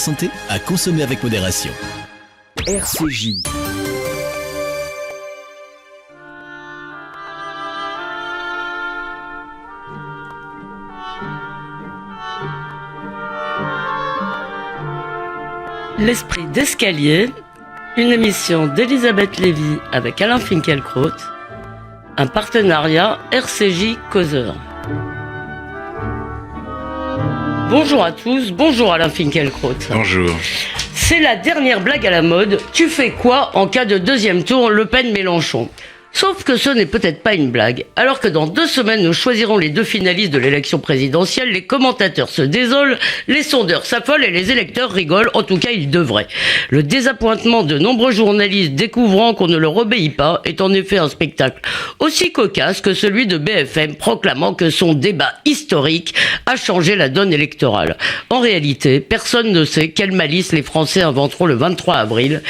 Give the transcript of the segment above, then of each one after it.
santé, à consommer avec modération. RCJ. L'esprit d'escalier, une émission d'Elisabeth Lévy avec Alain Finkielkraut, un partenariat RCJ Causeur. Bonjour à tous, bonjour Alain Finkielkraut. Bonjour. C'est la dernière blague à la mode. Tu fais quoi en cas de deuxième tour Le Pen-Mélenchon ? Sauf que ce n'est peut-être pas une blague. Alors que dans 2 semaines, nous choisirons les 2 finalistes de l'élection présidentielle, les commentateurs se désolent, les sondeurs s'affolent et les électeurs rigolent. En tout cas, ils devraient. Le désappointement de nombreux journalistes découvrant qu'on ne leur obéit pas est en effet un spectacle aussi cocasse que celui de BFM proclamant que son débat historique a changé la donne électorale. En réalité, personne ne sait quelle malice les Français inventeront le 23 avril.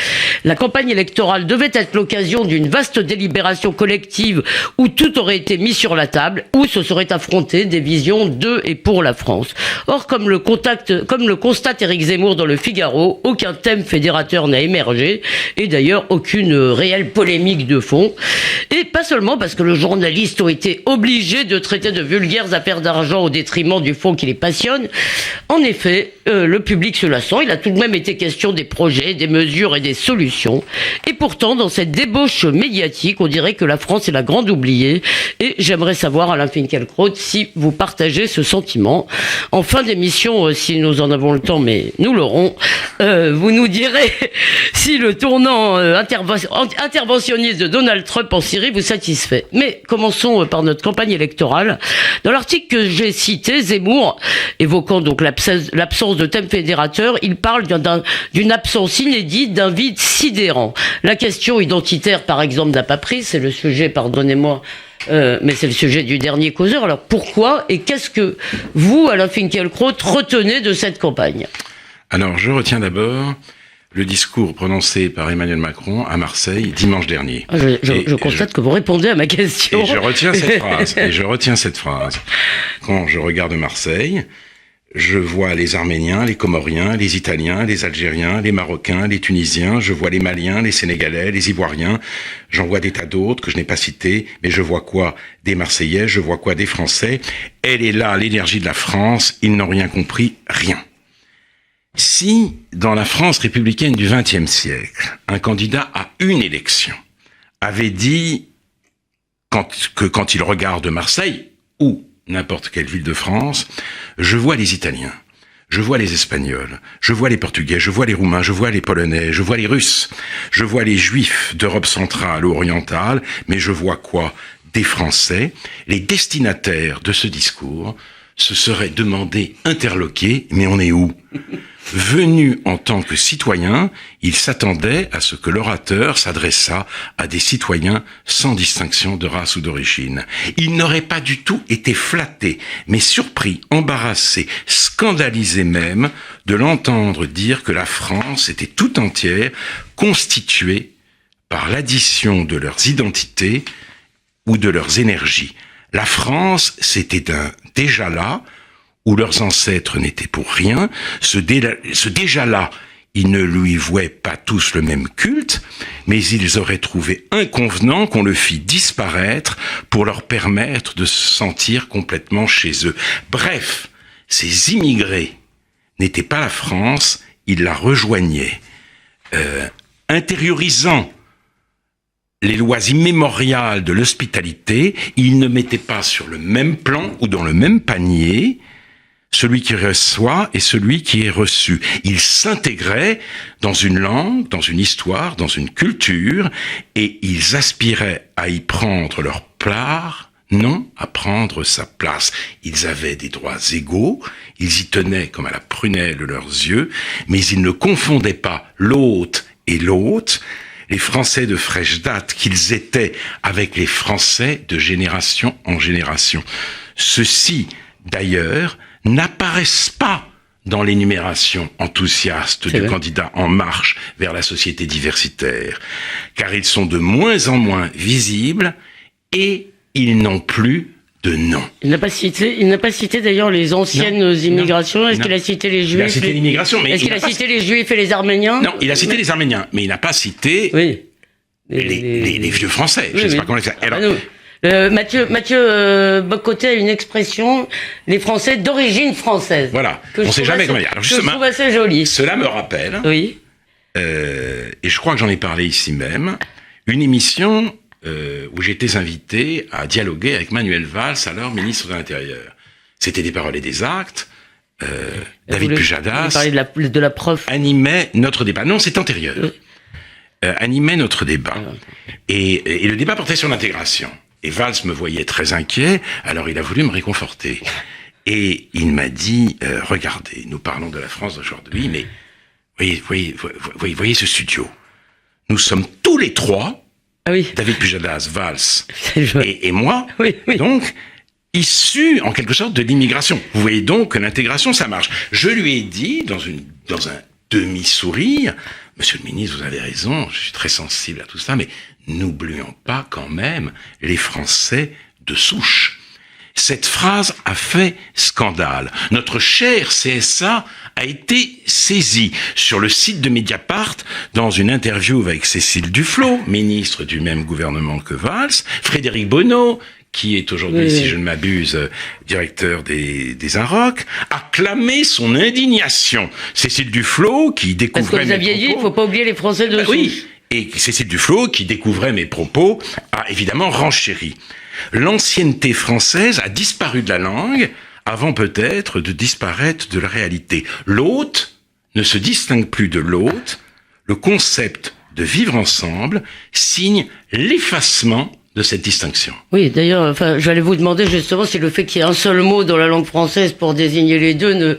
La campagne électorale devait être l'occasion d'une vaste délibération collective où tout aurait été mis sur la table, où se seraient affrontées des visions de et pour la France. Or, comme le constate Éric Zemmour dans le Figaro, aucun thème fédérateur n'a émergé, et d'ailleurs aucune réelle polémique de fond. Et pas seulement parce que les journalistes ont été obligés de traiter de vulgaires affaires d'argent au détriment du fond qui les passionne. En effet, le public se la sent, il a tout de même été question des projets, des mesures et des solutions. Et pourtant, dans cette débauche médiatique, on dirait que la France est la grande oubliée. Et j'aimerais savoir, Alain Finkielkraut, si vous partagez ce sentiment. En fin d'émission, si nous en avons le temps, mais nous l'aurons, vous nous direz si le tournant interventionniste de Donald Trump en Syrie vous satisfait. Mais commençons par notre campagne électorale. Dans l'article que j'ai cité, Zemmour, évoquant donc l'absence de thème fédérateur, il parle d'une absence inédite, d'un vide sidérant. La question identitaire, par exemple, n'a pas pris, c'est le sujet, pardonnez-moi, mais c'est le sujet du dernier causeur. Alors pourquoi et qu'est-ce que vous, Alain Finkielkraut, retenez de cette campagne ? Alors je retiens d'abord le discours prononcé par Emmanuel Macron à Marseille dimanche dernier. Je constate que vous répondez à ma question. Et je retiens cette phrase. Quand je regarde Marseille, je vois les Arméniens, les Comoriens, les Italiens, les Algériens, les Marocains, les Tunisiens, je vois les Maliens, les Sénégalais, les Ivoiriens, j'en vois des tas d'autres que je n'ai pas cités, mais je vois quoi ? Des Marseillais, je vois quoi ? Des Français. Elle est là, l'énergie de la France, ils n'ont rien compris, rien. Si, dans la France républicaine du XXe siècle, un candidat à une élection avait dit quand il regarde Marseille, ou n'importe quelle ville de France, je vois les Italiens, je vois les Espagnols, je vois les Portugais, je vois les Roumains, je vois les Polonais, je vois les Russes, je vois les Juifs d'Europe centrale ou orientale, mais je vois quoi ? Des Français. Les destinataires de ce discours se seraient demandé, interloqués, mais on est où ? Venus en tant que citoyens, ils s'attendaient à ce que l'orateur s'adressât à des citoyens sans distinction de race ou d'origine. Ils n'auraient pas du tout été flattés, mais surpris, embarrassés, scandalisés même de l'entendre dire que la France était tout entière constituée par l'addition de leurs identités ou de leurs énergies. La France, c'était déjà là, où leurs ancêtres n'étaient pour rien, ce déjà-là, ils ne lui vouaient pas tous le même culte, mais ils auraient trouvé inconvenant qu'on le fît disparaître pour leur permettre de se sentir complètement chez eux. Bref, ces immigrés n'étaient pas la France, ils la rejoignaient. Intériorisant les lois immémoriales de l'hospitalité, ils ne mettaient pas sur le même plan ou dans le même panier celui qui reçoit et celui qui est reçu. Ils s'intégraient dans une langue, dans une histoire, dans une culture, et ils aspiraient à y prendre leur part, non à prendre sa place. Ils avaient des droits égaux, ils y tenaient comme à la prunelle de leurs yeux, mais ils ne confondaient pas l'hôte et l'hôte, les Français de fraîche date qu'ils étaient avec les Français de génération en génération. Ceux-ci, d'ailleurs, n'apparaissent pas dans l'énumération enthousiaste du candidat En Marche vers la société diversitaire, car ils sont de moins en moins visibles et ils n'ont plus de non. Il n'a pas cité d'ailleurs les anciennes immigrations. Est-ce qu'il a cité les Juifs? Il a cité l'immigration, mais est-ce qu'il a cité les Juifs et les Arméniens? Non, il a cité les Arméniens, mais il n'a pas cité les vieux Français. Je ne sais pas comment les... Alors, Mathieu Bocoté a une expression, les Français d'origine française. Voilà, on ne sait jamais comment dire. Alors justement, je trouve assez joli. Cela me rappelle, oui. Et je crois que j'en ai parlé ici même, une émission où j'étais invité à dialoguer avec Manuel Valls, alors ministre de l'Intérieur. C'était des paroles et des actes. David Pujadas de la prof. Animait notre débat. Non, c'est antérieur. Animait notre débat. Et le débat portait sur l'intégration. Et Valls me voyait très inquiet, alors il a voulu me réconforter. Et il m'a dit, regardez, nous parlons de la France d'aujourd'hui, mais voyez ce studio. Nous sommes tous les trois, David Pujadas, Valls et moi, donc, issus en quelque sorte de l'immigration. Vous voyez donc que l'intégration, ça marche. Je lui ai dit, dans un demi-sourire, Monsieur le ministre, vous avez raison, je suis très sensible à tout ça, mais n'oublions pas quand même les Français de souche. Cette phrase a fait scandale. Notre cher CSA a été saisi sur le site de Mediapart dans une interview avec Cécile Duflot, ministre du même gouvernement que Valls, Frédéric Bonneau, qui est aujourd'hui, si je ne m'abuse, directeur des Inrocks, a clamé son indignation. Cécile Duflot, qui découvrait... Parce que vous aviez dit, il ne faut pas oublier les Français de souche. Oui, et Cécile Duflot, qui découvrait mes propos, a évidemment renchéri. L'ancienneté française a disparu de la langue avant peut-être de disparaître de la réalité. L'hôte ne se distingue plus de l'hôte. Le concept de vivre ensemble signe l'effacement de cette distinction. Oui, d'ailleurs, j'allais vous demander justement si le fait qu'il y ait un seul mot dans la langue française pour désigner les deux ne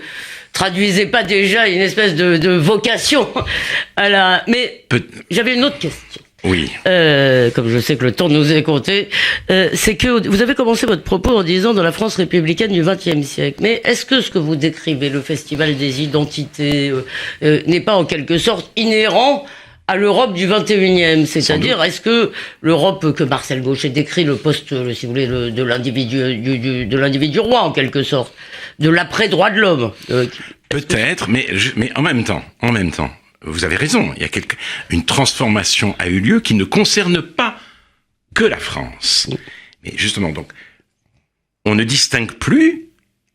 traduisait pas déjà une espèce de vocation à la... Mais j'avais une autre question. Oui. Comme je sais que le temps nous est compté, c'est que vous avez commencé votre propos en disant dans la France républicaine du XXe siècle. Mais est-ce que ce que vous décrivez, le festival des identités, n'est pas en quelque sorte inhérent à l'Europe du 21e, c'est-à-dire est-ce que l'Europe que Marcel Gauchet décrit, le poste, si vous voulez, de l'individu roi en quelque sorte, de l'après-droit de l'homme. Peut-être, mais en même temps, vous avez raison, il y a une transformation a eu lieu qui ne concerne pas que la France. Mais justement, donc, on ne distingue plus,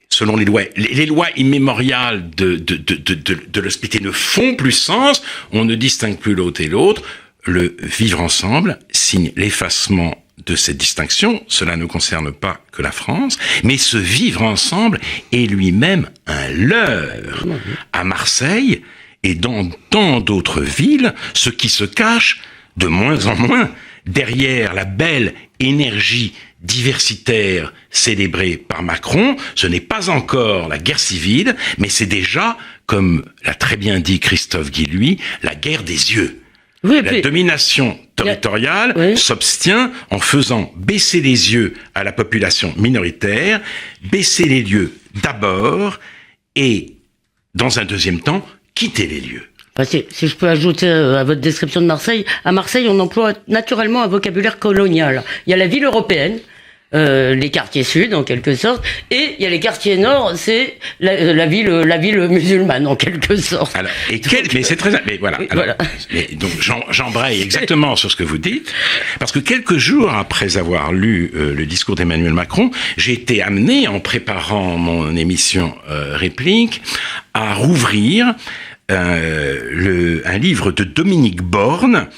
selon les lois immémoriales de l'hospitalité ne font plus sens, on ne distingue plus l'autre et l'autre. Le vivre ensemble signe l'effacement de cette distinction. Cela ne concerne pas que la France, mais ce vivre ensemble est lui-même un leurre. À Marseille et dans tant d'autres villes, ce qui se cache de moins en moins derrière la belle énergie diversitaire célébrée par Macron, ce n'est pas encore la guerre civile, mais c'est déjà, comme l'a très bien dit Christophe Guilluy, la guerre des yeux. Oui, la domination territoriale s'obstient en faisant baisser les yeux à la population minoritaire, baisser les lieux d'abord et, dans un deuxième temps, quitter les lieux. Si je peux ajouter à votre description de Marseille, à Marseille, on emploie naturellement un vocabulaire colonial. Il y a la ville européenne, les quartiers sud en quelque sorte, et il y a les quartiers nord, c'est la ville musulmane en quelque sorte. Alors, mais c'est très, mais voilà. Mais donc j'embraye exactement sur ce que vous dites, parce que quelques jours après avoir lu le discours d'Emmanuel Macron, j'ai été amené, en préparant mon émission Réplique, à rouvrir un livre de Dominique Borne,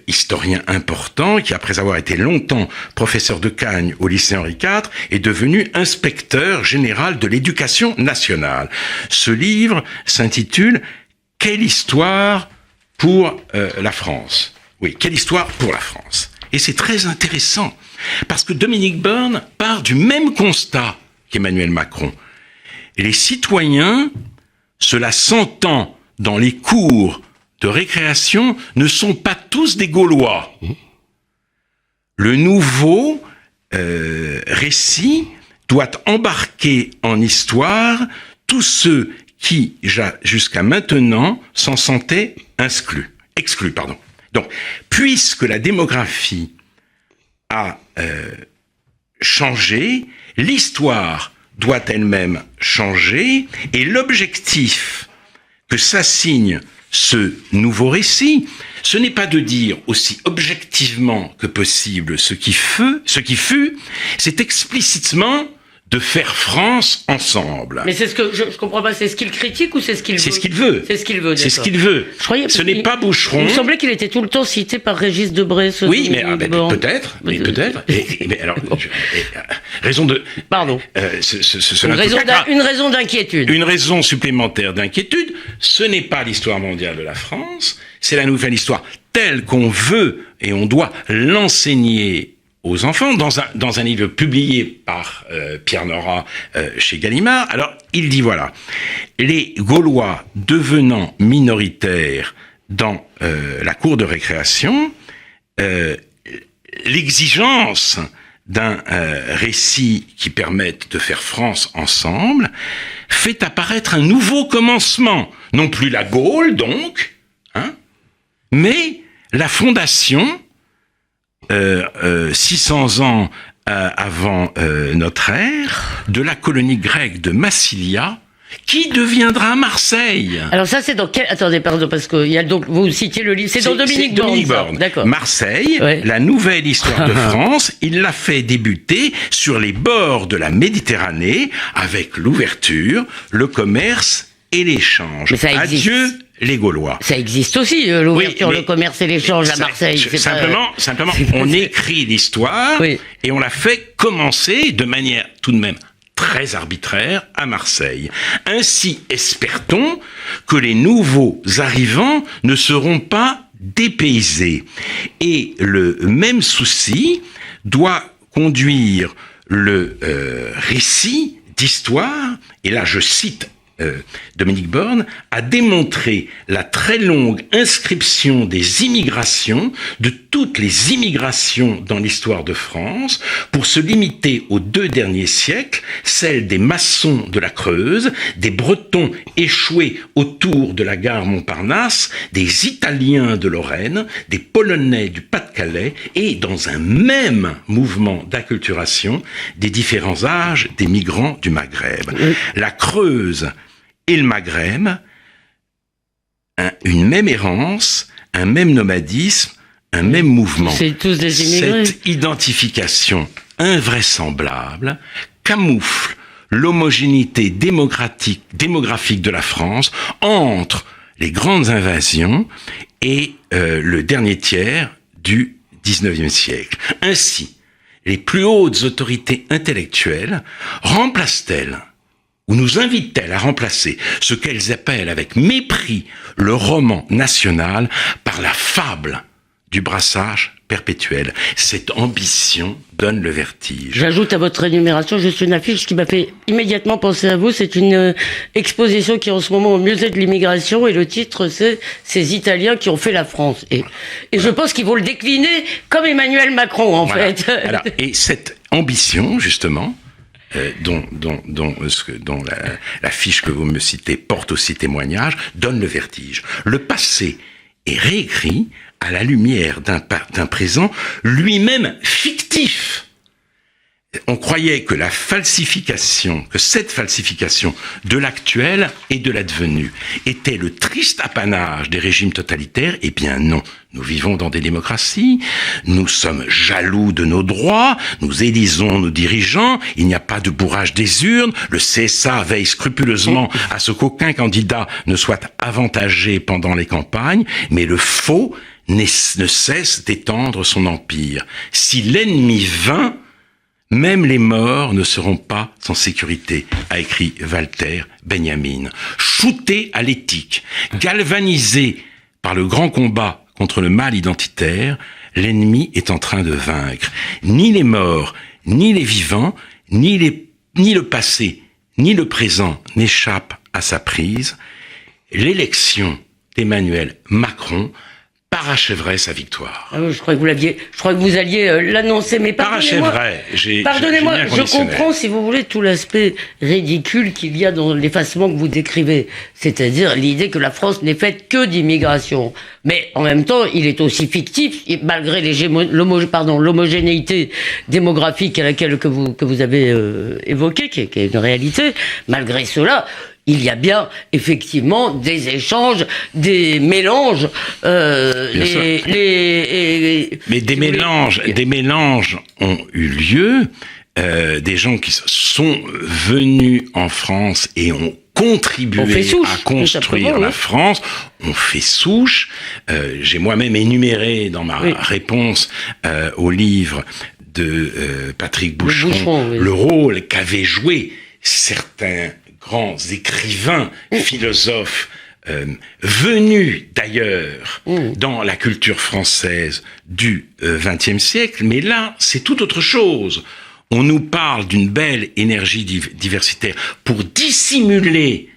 historien important, qui après avoir été longtemps professeur de Cagnes au lycée Henri IV, est devenu inspecteur général de l'éducation nationale. Ce livre s'intitule « Quelle histoire pour la France ?» Oui, quelle histoire pour la France. Et c'est très intéressant, parce que Dominique Borne part du même constat qu'Emmanuel Macron. Et les citoyens, cela s'entend dans les cours de récréation, ne sont pas tous des Gaulois. Le nouveau récit doit embarquer en histoire tous ceux qui, jusqu'à maintenant, s'en sentaient exclus. Donc, puisque la démographie a changer, l'histoire doit elle-même changer, et l'objectif que s'assigne ce nouveau récit, ce n'est pas de dire aussi objectivement que possible ce qui fut, c'est explicitement de faire France ensemble. Mais c'est ce que je comprends pas, c'est ce qu'il critique ou c'est ce qu'il veut? C'est ce qu'il veut. C'est ce qu'il veut. C'est ce qu'il veut. Je croyais, ce n'est pas Boucheron. Il me semblait qu'il était tout le temps cité par Régis Debray. Oui, mais peut-être. Mais alors, raison de. Pardon. Une raison d'inquiétude. Une raison supplémentaire d'inquiétude. Ce n'est pas l'histoire mondiale de la France. C'est la nouvelle histoire telle qu'on veut et on doit l'enseigner aux enfants, dans un livre publié par Pierre Nora chez Gallimard. Alors, il dit voilà, les Gaulois devenant minoritaires dans la cour de récréation, l'exigence d'un récit qui permette de faire France ensemble fait apparaître un nouveau commencement, non plus la Gaule donc, mais la fondation 600 ans avant notre ère, de la colonie grecque de Massilia, qui deviendra Marseille. Alors ça, c'est dans quel... Attendez, pardon, parce que il y a donc vous citiez le livre, c'est dans Dominique Borne. D'accord. Marseille, ouais. La nouvelle histoire de France, il l'a fait débuter sur les bords de la Méditerranée, avec l'ouverture, le commerce et l'échange. Adieu les Gaulois. Ça existe aussi, l'ouverture, oui, le commerce et l'échange à Marseille. Simplement, on écrit l'histoire, oui, et on la fait commencer de manière tout de même très arbitraire à Marseille. Ainsi espère-t-on que les nouveaux arrivants ne seront pas dépaysés. Et le même souci doit conduire le récit d'histoire, et là je cite Dominique Borne, a démontré la très longue inscription des immigrations, de toutes les immigrations dans l'histoire de France, pour se limiter aux 2 derniers siècles, celle des maçons de la Creuse, des Bretons échoués autour de la gare Montparnasse, des Italiens de Lorraine, des Polonais du Pas-de-Calais, et dans un même mouvement d'acculturation, des différents âges des migrants du Maghreb. La Creuse et le Maghreb, une même errance, un même nomadisme, un même mouvement. C'est tous des immigrés. Cette identification invraisemblable camoufle l'homogénéité démographique de la France entre les grandes invasions et le dernier tiers du XIXe siècle. Ainsi, les plus hautes autorités intellectuelles remplacent-elles ou nous invitent-elles à remplacer ce qu'elles appellent avec mépris le roman national par la fable du brassage perpétuel. Cette ambition donne le vertige. J'ajoute à votre énumération juste une affiche qui m'a fait immédiatement penser à vous. C'est une exposition qui est en ce moment au musée de l'immigration et le titre c'est « Ces Italiens qui ont fait la France ». Et je pense qu'il faut le décliner comme Emmanuel Macron en fait. Alors, et cette ambition justement, dont la fiche que vous me citez porte aussi témoignage, donne le vertige. Le passé est réécrit à la lumière d'un présent lui-même fictif. On croyait que cette falsification de l'actuel et de l'advenu était le triste apanage des régimes totalitaires. Eh bien non, nous vivons dans des démocraties, nous sommes jaloux de nos droits, nous élisons nos dirigeants, il n'y a pas de bourrage des urnes, le CSA veille scrupuleusement à ce qu'aucun candidat ne soit avantagé pendant les campagnes, mais le faux ne cesse d'étendre son empire. Si l'ennemi vint, même les morts ne seront pas sans sécurité, a écrit Walter Benjamin. Shooté à l'éthique, galvanisé par le grand combat contre le mal identitaire, l'ennemi est en train de vaincre. Ni les morts, ni les vivants, ni le passé, ni le présent n'échappent à sa prise. L'élection d'Emmanuel Macron parachèverait sa victoire. Je crois que vous alliez l'annoncer, mais Parachèverait. Pardonnez-moi, je comprends, si vous voulez, tout l'aspect ridicule qu'il y a dans l'effacement que vous décrivez. C'est-à-dire l'idée que la France n'est faite que d'immigration. Mais en même temps, il est aussi fictif, malgré l'homogénéité démographique à laquelle que vous avez évoquée, qui est une réalité. Malgré cela, il y a bien effectivement des échanges, des mélanges. Mais des mélanges ont eu lieu. Des gens qui sont venus en France et ont contribué à construire la France. On fait souche. J'ai moi-même énuméré dans ma réponse au livre de Patrick Boucheron le rôle qu'avaient joué certains grands écrivains, philosophes, venus d'ailleurs dans la culture française du XXe siècle, mais là, c'est tout autre chose. On nous parle d'une belle énergie diversitaire pour dissimuler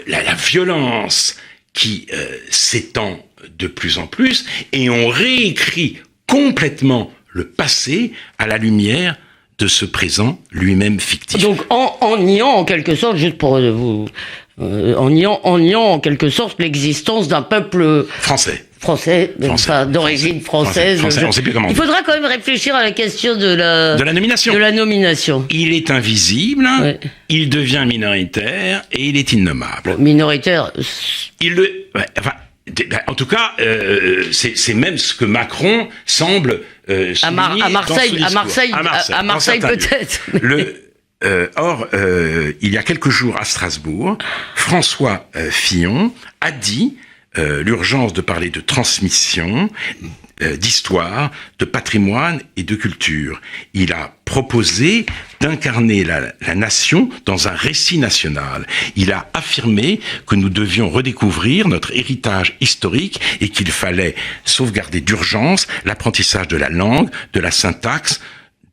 la violence qui s'étend de plus en plus, et on réécrit complètement le passé à la lumière de ce présent lui-même fictif. Donc en niant en quelque sorte, juste pour vous, en niant en quelque sorte l'existence d'un peuple français, d'origine française. On sait plus comment. Il faudra quand même réfléchir à la question de la nomination. Il est invisible, il devient minoritaire et il est innommable. Minoritaire. En tout cas, c'est même ce que Macron semble souligner à Marseille peut-être. Il y a quelques jours à Strasbourg, François Fillon a dit l'urgence de parler de transmission, d'histoire, de patrimoine et de culture. Il a proposé d'incarner la nation dans un récit national. Il a affirmé que nous devions redécouvrir notre héritage historique et qu'il fallait sauvegarder d'urgence l'apprentissage de la langue, de la syntaxe,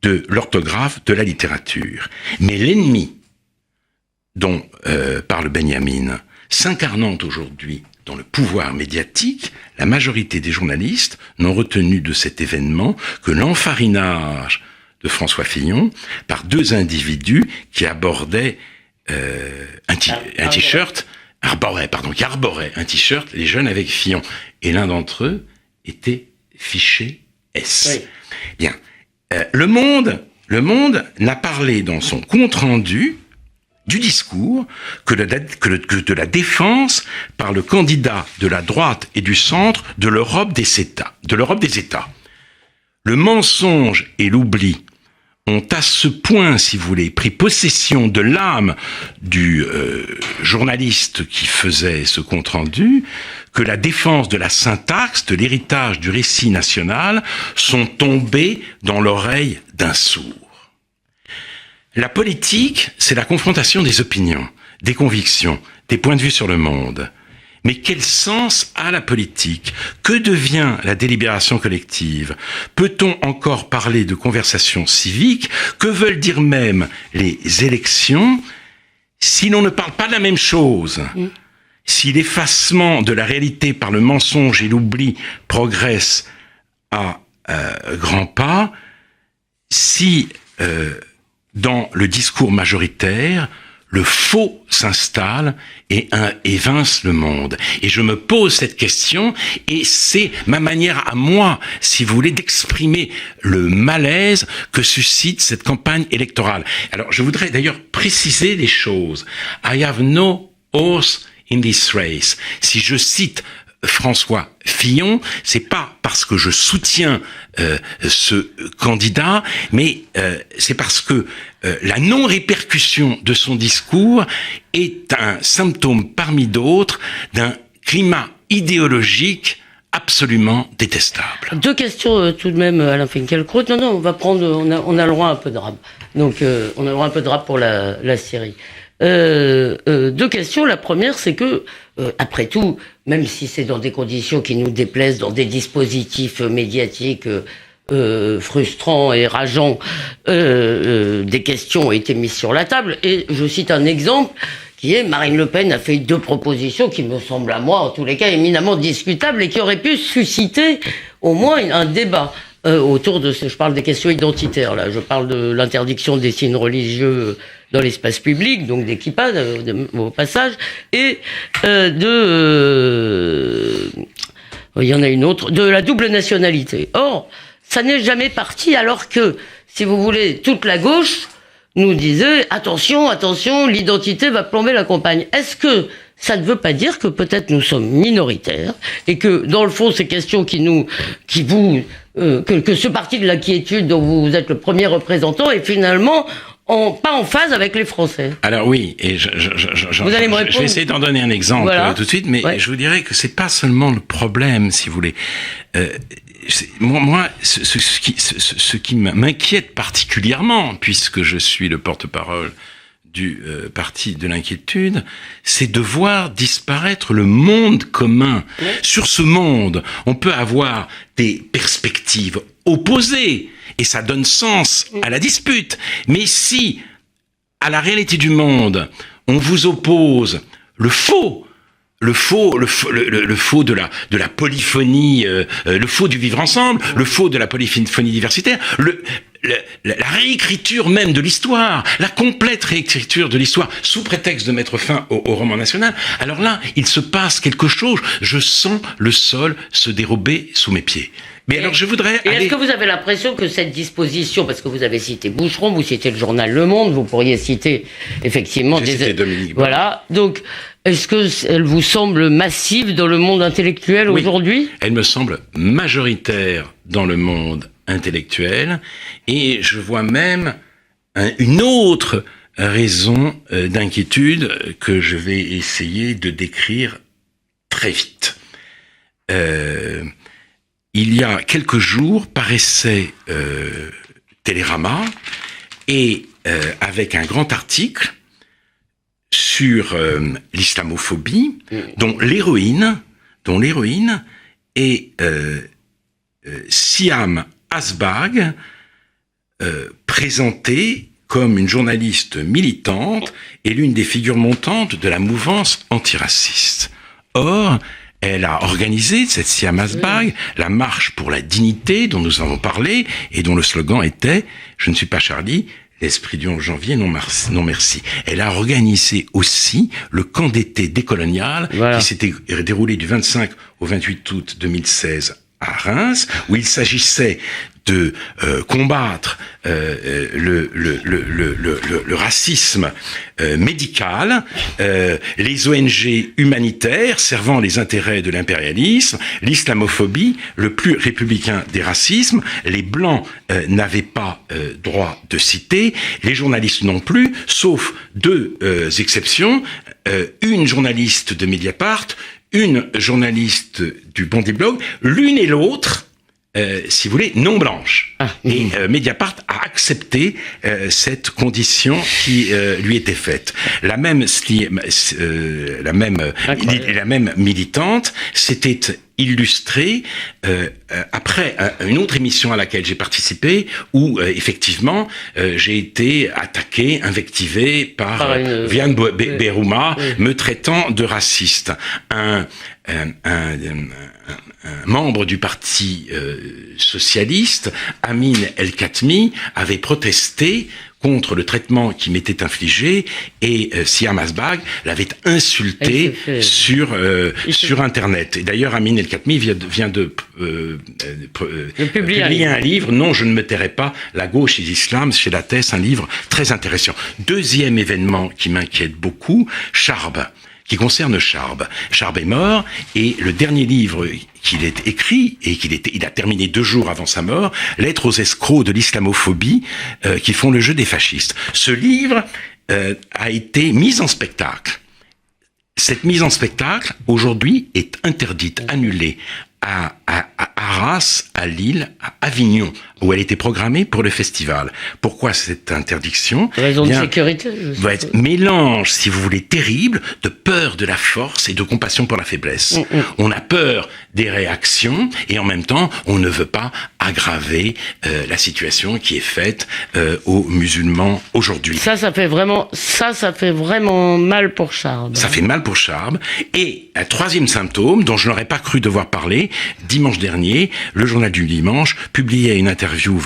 de l'orthographe, de la littérature. Mais l'ennemi dont parle Benjamin, s'incarnant aujourd'hui dans le pouvoir médiatique, la majorité des journalistes n'ont retenu de cet événement que l'enfarinage de François Fillon par deux individus qui abordaient qui arboraient un t-shirt, les jeunes avec Fillon. Et l'un d'entre eux était fiché S. Oui. Bien. Le Monde n'a parlé dans son compte-rendu du discours que de la défense par le candidat de la droite et du centre de l'Europe des États. Le mensonge et l'oubli ont à ce point, si vous voulez, pris possession de l'âme du journaliste qui faisait ce compte-rendu, que la défense de la syntaxe, de l'héritage du récit national sont tombés dans l'oreille d'un sourd. La politique, c'est la confrontation des opinions, des convictions, des points de vue sur le monde. Mais quel sens a la politique? Que devient la délibération collective? Peut-on encore parler de conversation civique? Que veulent dire même les élections si l'on ne parle pas de la même chose? Si l'effacement de la réalité par le mensonge et l'oubli progresse à grands pas, si dans le discours majoritaire, le faux s'installe et évince le monde. Et je me pose cette question, et c'est ma manière à moi, si vous voulez, d'exprimer le malaise que suscite cette campagne électorale. Alors, je voudrais d'ailleurs préciser les choses. I have no horse in this race. Si je cite François Fillon, c'est pas parce que je soutiens ce candidat, mais c'est parce que la non-répercussion de son discours est un symptôme parmi d'autres d'un climat idéologique absolument détestable. Deux questions tout de même, Alain Finkielkraut. Non, on a le droit à un peu de rap. Donc on a le droit à un peu de rap pour la Syrie. Deux questions. La première, c'est que, après tout, même si c'est dans des conditions qui nous déplaisent, dans des dispositifs médiatiques frustrants et rageants, des questions ont été mises sur la table. Et je cite un exemple qui est Marine Le Pen a fait 2 propositions qui me semblent à moi, en tous les cas, éminemment discutables et qui auraient pu susciter au moins un débat autour de je parle des questions identitaires, là. Je parle de l'interdiction des signes religieux dans l'espace public, donc des kippas, au passage, et il y en a une autre, de la double nationalité. Or, ça n'est jamais parti, alors que, si vous voulez, toute la gauche nous disait attention, l'identité va plomber la campagne. Est-ce que ça ne veut pas dire que peut-être nous sommes minoritaires et que dans le fond ces questions que ce parti de la quiétude dont vous êtes le premier représentant est finalement pas en phase avec les Français? Alors oui, et vous allez me répondre. Je vais essayer d'en donner un exemple tout de suite, mais je vous dirais que c'est pas seulement le problème, si vous voulez. Moi, ce qui m'inquiète particulièrement, puisque je suis le porte-parole du parti de l'inquiétude, c'est de voir disparaître le monde commun. Oui. Sur ce monde, on peut avoir des perspectives opposées, et ça donne sens à la dispute. Mais si, à la réalité du monde, on vous oppose le faux de la polyphonie, le faux du vivre ensemble, le faux de la polyphonie diversitaire, la réécriture même de l'histoire, la complète réécriture de l'histoire, sous prétexte de mettre fin au roman national. Alors là, il se passe quelque chose. Je sens le sol se dérober sous mes pieds. Mais alors, je voudrais est-ce que vous avez l'impression que cette disposition, parce que vous avez cité Boucheron, vous citez le journal Le Monde, vous pourriez citer effectivement Dominique. Voilà. Donc, est-ce que elle vous semble massive dans le monde intellectuel aujourd'hui? Elle me semble majoritaire dans le monde intellectuel, et je vois même une autre raison d'inquiétude que je vais essayer de décrire très vite. Il y a quelques jours paraissait Télérama, et avec un grand article sur l'islamophobie, dont l'héroïne est Siam Asbagh, présentée comme une journaliste militante et l'une des figures montantes de la mouvance antiraciste. Or, elle a organisé, cette Siam Asbagh, la marche pour la dignité dont nous avons parlé et dont le slogan était « Je ne suis pas Charlie, l'esprit du 11 janvier, non merci ». Elle a organisé aussi le camp d'été décolonial qui s'était déroulé du 25 au 28 août 2016 à Reims, où il s'agissait de combattre le racisme médical, les ONG humanitaires servant les intérêts de l'impérialisme, l'islamophobie, le plus républicain des racismes. Les Blancs n'avaient pas droit de citer, les journalistes non plus, sauf 2 exceptions, une journaliste de Mediapart, une journaliste du Bondi Blog, l'une et l'autre, si vous voulez, non blanche. Et Mediapart a accepté cette condition qui lui était faite. La même militante s'était illustrée après une autre émission à laquelle j'ai participé, où effectivement j'ai été attaqué, invectivé par Vian Berouma, me traitant de raciste. Un membre du parti socialiste, Amin El-Khatmi, avait protesté contre le traitement qui m'était infligé, et Siam Asbagh l'avait insulté sur Internet. Et d'ailleurs, Amin El-Khatmi vient de publier un livre, Non, je ne me tairai pas, La gauche et l'islam, chez Lattès, un livre très intéressant. Deuxième événement qui m'inquiète beaucoup, Charb, qui concerne Charb. Charb est mort, et le dernier livre qu'il ait écrit, et il a terminé 2 jours avant sa mort, Lettres aux escrocs de l'islamophobie, qui font le jeu des fascistes. Ce livre a été mis en spectacle. Cette mise en spectacle, aujourd'hui, est interdite, annulée. À Arras, à Lille, à Avignon, où elle était programmée pour le festival. Pourquoi cette interdiction? Raison de sécurité. Va être mélange, si vous voulez, terrible de peur de la force et de compassion pour la faiblesse. On a peur des réactions et en même temps, on ne veut pas aggraver la situation qui est faite aux musulmans aujourd'hui. Ça fait vraiment mal pour Charb. Ça fait mal pour Charb. Et un troisième symptôme dont je n'aurais pas cru devoir parler, dimanche dernier, le journal du dimanche publiait une interview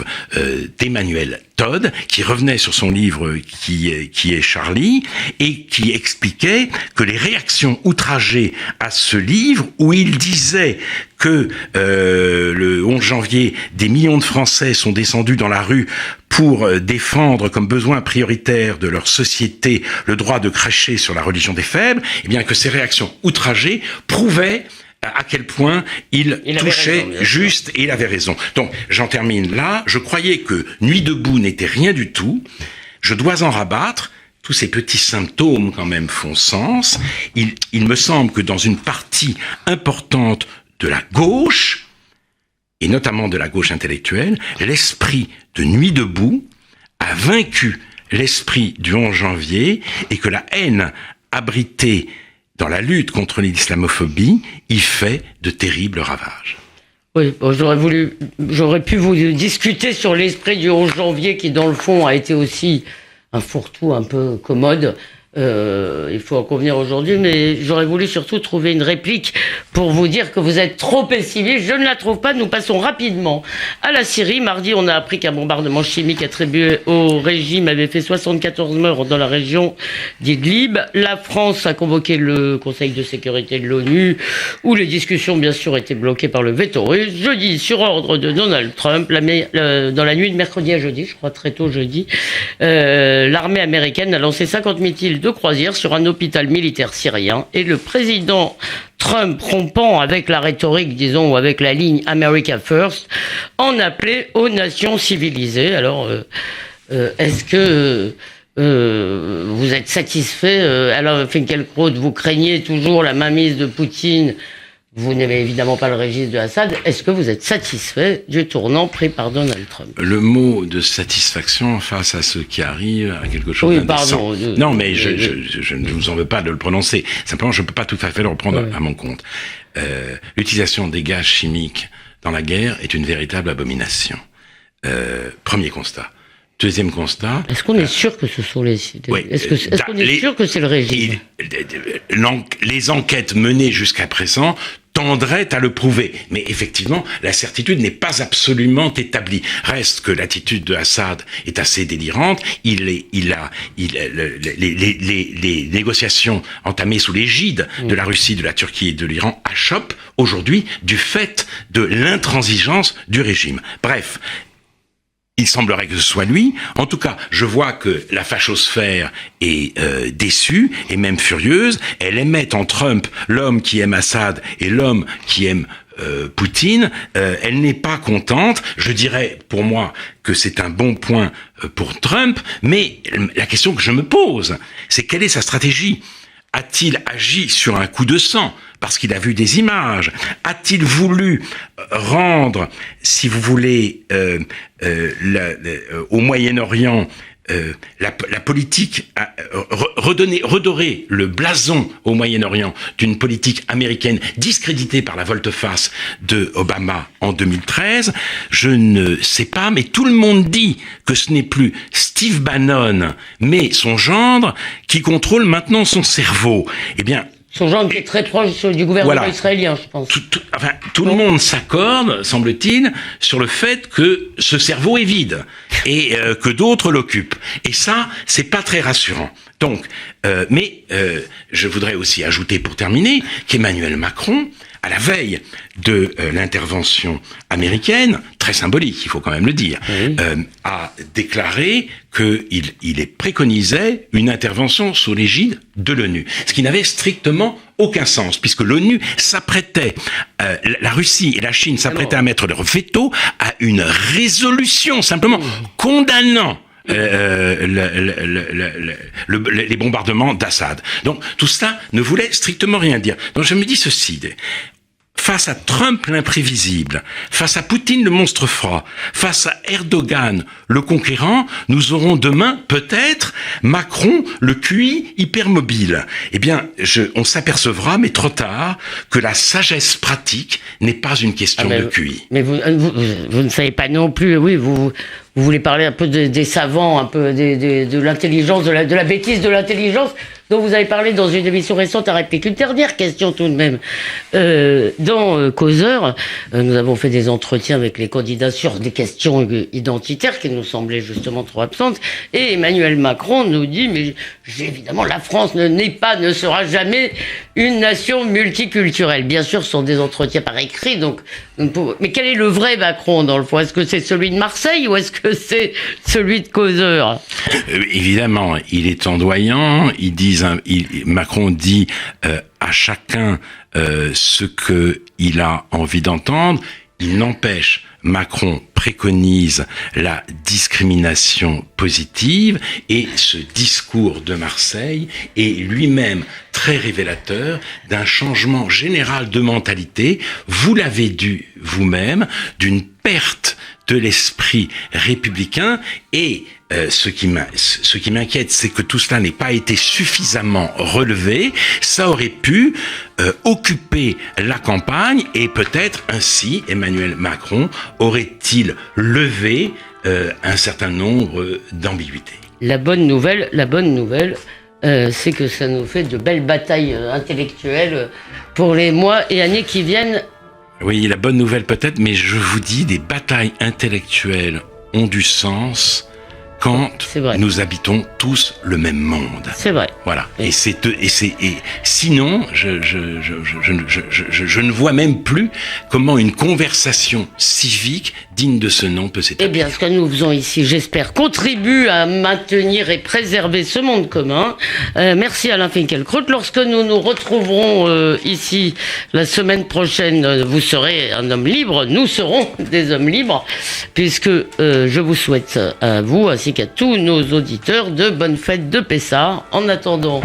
d'Emmanuel Todd, qui revenait sur son livre qui est Charlie, et qui expliquait que les réactions outragées à ce livre, où il disait que le 11 janvier, des millions de Français sont descendus dans la rue pour défendre comme besoin prioritaire de leur société le droit de cracher sur la religion des faibles, eh bien que ces réactions outragées prouvaient à quel point il touchait raison, juste, et il avait raison. Donc, j'en termine là. Je croyais que Nuit debout n'était rien du tout. Je dois en rabattre. Tous ces petits symptômes, quand même, font sens. Il me semble que dans une partie importante de la gauche, et notamment de la gauche intellectuelle, l'esprit de Nuit debout a vaincu l'esprit du 11 janvier, et que la haine abritée dans la lutte contre l'islamophobie, il fait de terribles ravages. Oui, bon, j'aurais pu vous discuter sur l'esprit du 11 janvier qui, dans le fond, a été aussi un fourre-tout un peu commode. Il faut en convenir aujourd'hui, mais j'aurais voulu surtout trouver une réplique pour vous dire que vous êtes trop pessimiste. Je ne la trouve pas. Nous passons rapidement à la Syrie. Mardi, on a appris qu'un bombardement chimique attribué au régime avait fait 74 morts dans la région d'Idlib. La France a convoqué le Conseil de sécurité de l'ONU, où les discussions, bien sûr, étaient bloquées par le veto russe. Jeudi, sur ordre de Donald Trump, dans la nuit de mercredi à jeudi, je crois très tôt jeudi, l'armée américaine a lancé 50 missiles de croisière sur un hôpital militaire syrien, et le président Trump, rompant avec la rhétorique, disons, ou avec la ligne America First, en appelait aux nations civilisées. Alors, est-ce que vous êtes satisfait, Alain Finkielkraut, vous craignez toujours la mainmise de Poutine? Vous n'aimez évidemment pas le régime de Assad. Est-ce que vous êtes satisfait du tournant pris par Donald Trump? Le mot de satisfaction face à ce qui arrive, à quelque chose d'indécent. Non, mais je ne vous en veux pas de le prononcer. Simplement, je ne peux pas tout à fait le reprendre à mon compte. L'utilisation des gaz chimiques dans la guerre est une véritable abomination. Premier constat. Deuxième constat. Est-ce qu'on est sûr que ce sont les... Oui, est-ce qu'on est sûr que c'est le régime? Les enquêtes menées jusqu'à présent tendraient à le prouver. Mais effectivement, la certitude n'est pas absolument établie. Reste que l'attitude de Assad est assez délirante. Les négociations entamées sous l'égide de la Russie, de la Turquie et de l'Iran achoppent aujourd'hui du fait de l'intransigeance du régime. Bref. Il semblerait que ce soit lui. En tout cas, je vois que la fachosphère est déçue et même furieuse. Elle émet en Trump l'homme qui aime Assad et l'homme qui aime Poutine. Elle n'est pas contente. Je dirais, pour moi, que c'est un bon point pour Trump. Mais la question que je me pose, c'est quelle est sa stratégie ? A-t-il agi sur un coup de sang parce qu'il a vu des images? A-t-il voulu rendre, si vous voulez, au Moyen-Orient, la politique, redorer le blason au Moyen-Orient d'une politique américaine discréditée par la volte-face de Obama en 2013, je ne sais pas, mais tout le monde dit que ce n'est plus Steve Bannon, mais son gendre qui contrôle maintenant son cerveau. Eh bien, son genre qui est très proche du gouvernement israélien, je pense. Tout le monde s'accorde, semble-t-il, sur le fait que ce cerveau est vide et que d'autres l'occupent. Et ça, c'est pas très rassurant. Donc, mais je voudrais aussi ajouter, pour terminer, qu'Emmanuel Macron, à la veille de l'intervention américaine, très symbolique, il faut quand même le dire, a déclaré qu'il préconisait une intervention sous l'égide de l'ONU. Ce qui n'avait strictement aucun sens, puisque l'ONU s'apprêtait, la Russie et la Chine s'apprêtaient à mettre leur veto à une résolution simplement condamnant les bombardements d'Assad. Donc tout cela ne voulait strictement rien dire. Donc je me dis ceci, face à Trump l'imprévisible, face à Poutine le monstre froid, face à Erdogan le conquérant, nous aurons demain peut-être Macron le QI hypermobile. Eh bien, on s'apercevra, mais trop tard, que la sagesse pratique n'est pas une question de QI. Mais vous ne savez pas non plus, oui, vous voulez parler un peu des savants, un peu de l'intelligence, de la bêtise de l'intelligence dont vous avez parlé dans une émission récente à Réplique. Une dernière question tout de même. Dans Causeur, nous avons fait des entretiens avec les candidats sur des questions identitaires qui nous semblaient justement trop absentes. Et Emmanuel Macron nous dit, mais évidemment, la France ne sera jamais une nation multiculturelle. Bien sûr, ce sont des entretiens par écrit, donc mais quel est le vrai Macron dans le fond? Est-ce que c'est celui de Marseille ou est-ce que c'est celui de Causeur? Évidemment, il est ondoyant. Macron dit à chacun ce qu'il a envie d'entendre. Il n'empêche, Macron préconise la discrimination positive et ce discours de Marseille est lui-même très révélateur d'un changement général de mentalité. Vous l'avez dit vous-même, d'une perte de l'esprit républicain et ce qui m'inquiète, c'est que tout cela n'ait pas été suffisamment relevé. Ça aurait pu occuper la campagne et peut-être ainsi Emmanuel Macron aurait-il levé un certain nombre d'ambiguïtés. La bonne nouvelle, c'est que ça nous fait de belles batailles intellectuelles pour les mois et années qui viennent. Oui, la bonne nouvelle peut-être, mais je vous dis, des batailles intellectuelles ont du sens quand nous habitons tous le même monde. C'est vrai. Voilà. Et sinon, je ne vois même plus comment une conversation civique digne de ce nom peut s'établir. Eh bien, ce que nous faisons ici, j'espère, contribue à maintenir et préserver ce monde commun. Merci Alain Finkielkraut. Lorsque nous nous retrouverons ici la semaine prochaine, vous serez un homme libre, nous serons des hommes libres, puisque je vous souhaite à vous, ainsi qu'à tous nos auditeurs, de bonnes fêtes de Pessah. En attendant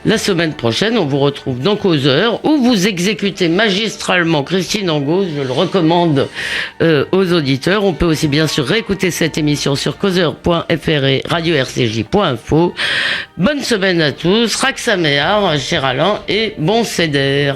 la semaine prochaine, on vous retrouve dans Causeur, où vous exécutez magistralement Christine Angot. Je le recommande aux auditeurs. On peut aussi bien sûr réécouter cette émission sur causeur.fr et radio-rcj.info. Bonne semaine à tous, Rak Sameach, cher Alain, et bon Seder.